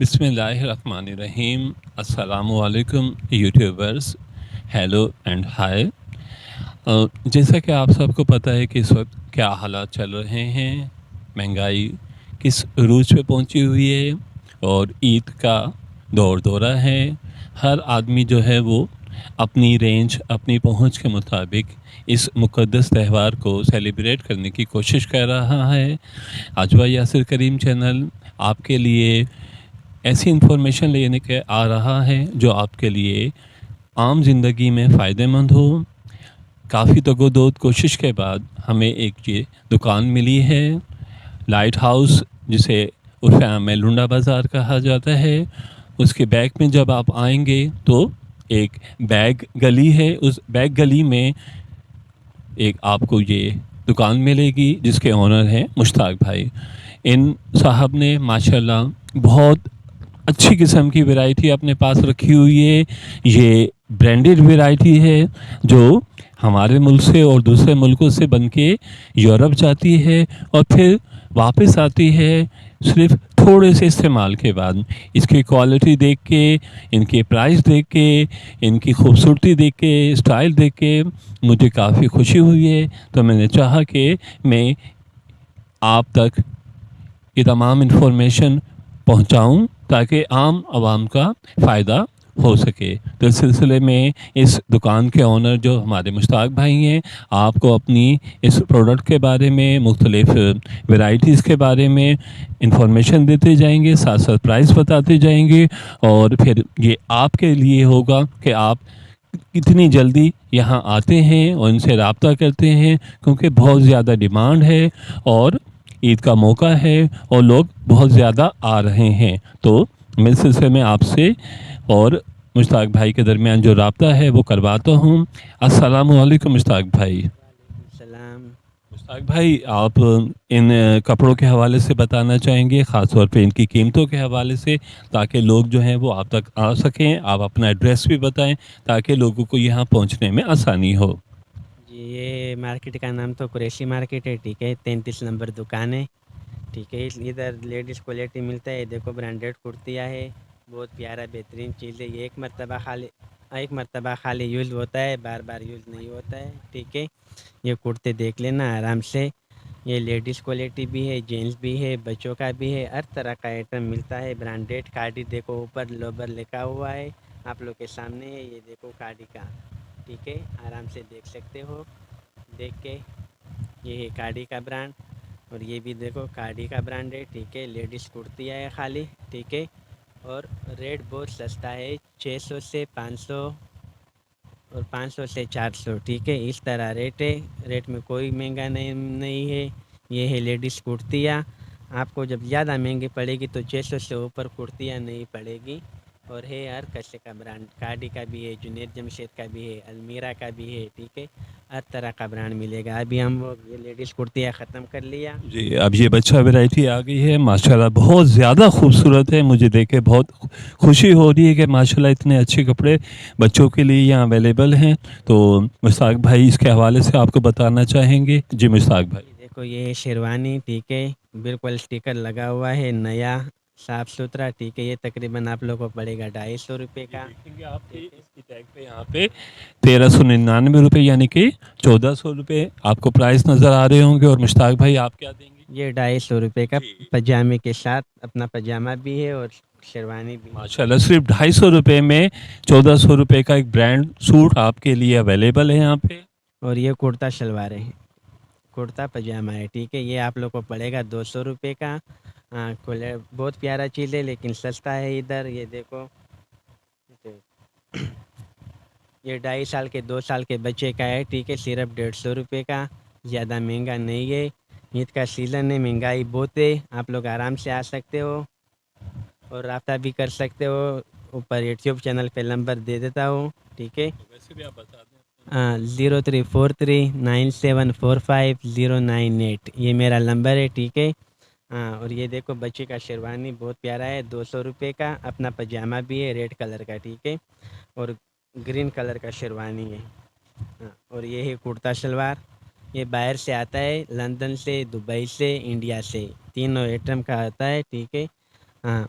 बिस्मिल्लाहिर्रहमानिर्रहीम। अस्सलामुअलैकुम YouTubers, hello and hi. जैसा कि आप सबको पता है कि इस वक्त क्या हालात चल रहे हैं, महंगाई किस रूज पे पहुंची हुई है और ईद का दौर दौरा है। हर आदमी जो है वो अपनी रेंज, अपनी पहुंच के मुताबिक इस मुक़द्दस त्यौहार को सेलिब्रेट करने की कोशिश कर रहा है। अजवा यासिर करीम चैनल आपके लिए ऐसी इन्फॉर्मेशन लेने के आ रहा है जो आपके लिए आम ज़िंदगी में फ़ायदेमंद हो। काफ़ी तगोदोद कोशिश के बाद हमें एक ये दुकान मिली है, लाइट हाउस, जिसे उर्फ़ आम में लुंडा बाज़ार कहा जाता है। उसके बैक में जब आप आएंगे तो एक बैग गली है। उस बैग गली में एक आपको ये दुकान मिलेगी जिसके ओनर हैं मुश्ताक भाई। इन साहब ने माशाल्लाह बहुत अच्छी किस्म की वैरायटी अपने पास रखी हुई है। ये ब्रांडेड वैरायटी है जो हमारे मुल्क से और दूसरे मुल्कों से बन के यूरोप जाती है और फिर वापस आती है सिर्फ थोड़े से इस्तेमाल के बाद। इसकी क्वालिटी देख के, इनके प्राइस देख के, इनकी खूबसूरती देख के, स्टाइल देख के मुझे काफ़ी खुशी हुई है। तो मैंने चाहा कि मैं आप तक ये तमाम इन्फॉर्मेशन पहुंचाऊं ताकि आम आवाम का फ़ायदा हो सके। तो इस सिलसिले में इस दुकान के ओनर जो हमारे मुश्ताक भाई हैं, आपको अपनी इस प्रोडक्ट के बारे में, मुख्तलिफ़ वैराइटीज़ के बारे में इंफॉर्मेशन देते जाएंगे, साथ साथ प्राइस बताते जाएंगे। और फिर ये आपके लिए होगा कि आप कितनी जल्दी यहाँ आते हैं और इनसे रब्ता करते हैं, क्योंकि बहुत ज़्यादा डिमांड है और ईद का मौका है और लोग बहुत ज़्यादा आ रहे हैं। तो मैं इस सिलसिले में आपसे और मुश्ताक भाई के दरमियान जो रब्ता है वो करवाता हूँ। अस्सलामुअलैकुम मुश्ताक भाई। सलाम। मुश्ताक भाई, आप इन कपड़ों के हवाले से बताना चाहेंगे, ख़ास तौर पे इनकी कीमतों के हवाले से, ताकि लोग जो हैं वो आप तक आ सकें। आप अपना एड्रेस भी बताएं ताकि लोगों को यहाँ पहुँचने में आसानी हो। जी, ये मार्केट का नाम तो कुरैशी मार्केट है, ठीक है। 33 नंबर दुकान है, ठीक है। इधर लेडीज़ क्वालिटी मिलता है। देखो ब्रांडेड कुर्तियाँ है, बहुत प्यारा बेहतरीन चीज़ है। ये एक मरतबा खाली यूज़ होता है, बार बार यूज़ नहीं होता है, ठीक है। ये कुर्ते देख लेना आराम से। ये लेडीज़ क्वालिटी भी है, जेंट्स भी है, बच्चों का भी है, हर तरह का आइटम मिलता है। ब्रांडेड कार्डी देखो ऊपर लोबर लिखा हुआ है, आप लोग के सामने है। ये देखो कार्डी का, ठीक है, आराम से देख सकते हो। देख के ये है कार्डी का ब्रांड, और ये भी देखो कार्डी का ब्रांड है, ठीक है। लेडीज़ कुर्तियाँ है खाली, ठीक है। और रेट बहुत सस्ता है, 600 से 500 और 500 से 400, ठीक है। इस तरह रेट है, रेट में कोई महंगा नहीं है। ये है लेडीज़ कुर्तियाँ। आपको जब ज़्यादा महंगी पड़ेगी तो 600 से ऊपर कुर्तियाँ नहीं पड़ेगी। और है हर कस्से का ब्रांड, कार्डी का भी है, जुनेद जमशेद का भी है, अलमीरा का भी है, ठीक है। हर तरह का ब्रांड मिलेगा। अभी हम लोग ये लेडीज़ कुर्तियाँ ख़त्म कर लिया। जी, अब ये बच्चा वैरायटी आ गई है, माशाल्लाह बहुत ज़्यादा खूबसूरत है। मुझे देख के बहुत खुशी हो रही है कि माशाल्लाह इतने अच्छे कपड़े बच्चों के लिए यहाँ अवेलेबल हैं। तो मुश्ताक भाई इसके हवाले से आपको बताना चाहेंगे। जी मुश्ताक भाई। ये देखो, ये है शेरवानी, ठीक है। बिल्कुल स्टिकर लगा हुआ है, नया साफ़ सुथरा, ठीक है। ये तकरीबन आप लोगों को पड़ेगा 250 रुपये ये का, देखेंगे आप कि ठीक है। इसकी टैग पे यहाँ पे 1399 रुपये यानी कि 1400 रुपये आपको प्राइस नज़र आ रहे होंगे। और मुश्ताक भाई आप क्या देंगे? ये 250 रुपये का जी पजामे के साथ, अपना पजामा भी है और शेरवानी भी है। माशाल्लाह, सिर्फ 250 रुपये में 1400 रुपये का एक ब्रांड सूट आपके लिए अवेलेबल है यहाँ पे। और ये कुर्ता शलवार है, कुर्ता पजामा है, ठीक है। ये आप लोग को पड़ेगा 200 रुपये का। हाँ, बहुत प्यारा चीज़ है लेकिन सस्ता है इधर। ये देखो, ये 2.5 साल के 2 साल के बच्चे का है, ठीक है। सिर्फ 150 रुपये का, ज़्यादा महंगा नहीं है। ईद का सीज़न है, महंगाई बहुत है। आप लोग आराम से आ सकते हो और रब्ता भी कर सकते हो। ऊपर यूट्यूब चैनल पे नंबर दे देता हूँ, ठीक है। वैसे भी आप बता दें। 03439745 098, ये मेरा नंबर है, ठीक है। हाँ, और ये देखो बच्चे का शेरवानी बहुत प्यारा है, 200 रुपये का। अपना पजामा भी है रेड कलर का, ठीक है। और ग्रीन कलर का शेरवानी है। हाँ, और ये है कुर्ता शलवार। ये बाहर से आता है, लंदन से, दुबई से, इंडिया से, तीनों आइटम का आता है, ठीक है। हाँ,